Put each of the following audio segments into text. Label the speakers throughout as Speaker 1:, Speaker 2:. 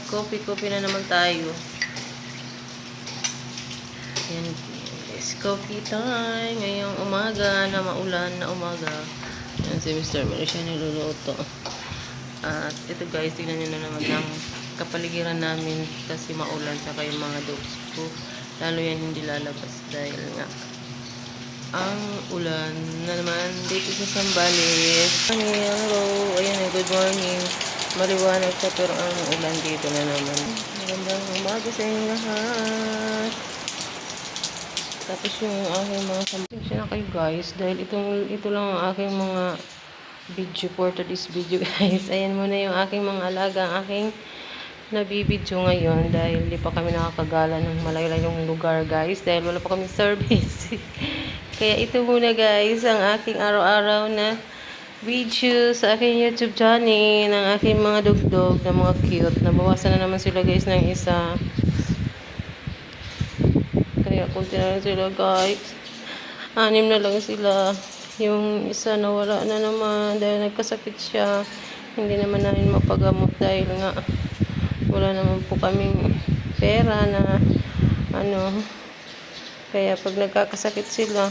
Speaker 1: Coffee na naman tayo. Yan, it's coffee time. Ngayong umaga na maulan na umaga. Yan si Mr. Mary siya niluluto. At ito guys, tingnan nyo na naman ang kapaligiran namin kasi maulan saka yung mga dogs ko. Lalo yan hindi lalabas dahil nga ang ulan na naman dito sa Sambales. Hello, ayan, good morning. Maliwanag siya pero ang ulan dito na naman. Magandang umaga sa inyo lahat. Tapos yung aking mga pasensya na kayo guys dahil ito lang ang aking mga video for today's video guys. Ayan muna yung aking mga alaga, ang aking nabibidyo ngayon dahil hindi pa kami nakakagala ng malayo-layong lugar guys dahil wala pa kami service. Kaya ito muna guys ang aking araw-araw na video sa aking YouTube channel ng aking mga dugdog na mga cute. Nabawasan na naman sila guys ng isa. Kaya kunti na lang sila guys. 6 na lang sila. Yung isa nawala na naman dahil nagkasakit siya. Hindi naman namin mapagamot dahil nga wala naman po kaming pera na kaya pag nagkakasakit sila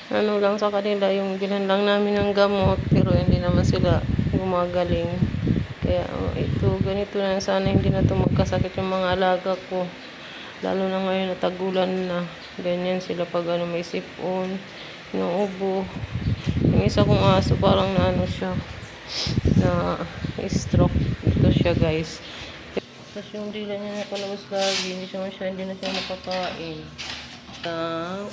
Speaker 1: lang sa kanila yung bilan lang namin ng gamot pero hindi naman sila gumagaling. Kaya ito ganito na sana hindi na ito magkasakit yung mga alaga ko. Lalo na ngayon natagulan na. Ganyan sila pag may sipon, inuubo. Yung isa kong aso parang siya na stroke. Ito siya guys. Tapos yung dila niya nakalabas lagi. Hindi na siya makakain. Kawawa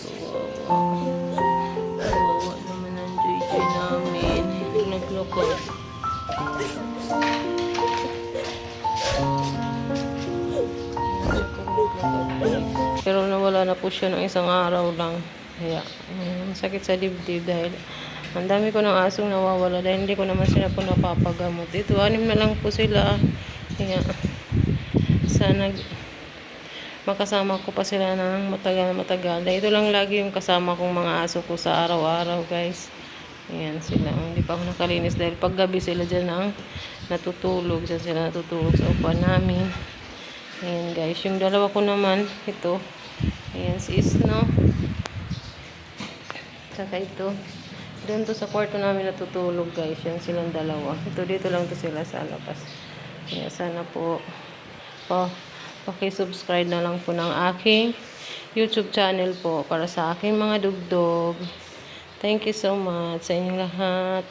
Speaker 1: naman ang JJ namin. Nagloko. Pero nawala na po siya ng isang araw lang. Kaya sakit sa dibdib dahil ang dami ko ng asong nawawala dahil hindi ko naman sila po napapagamot. Ito 6 na lang po sila. Kaya sana makasama ko pa sila ng matagal. Dahil ito lang lagi yung kasama kong mga aso ko sa araw-araw guys. Ayan sila. Hindi pa ako nakalinis dahil paggabi sila dyan natutulog. Diyan sila natutulog sa upuan namin. Ayan guys. Yung dalawa ko naman, ito. Ayan si Isno. Saka ito. Doon to sa kwarto namin natutulog guys. Yan silang dalawa. Ito dito lang to sila sa labas. Kaya sana po subscribe na lang po ng aking YouTube channel po para sa aking mga dugdog. Thank you so much sa inyong lahat.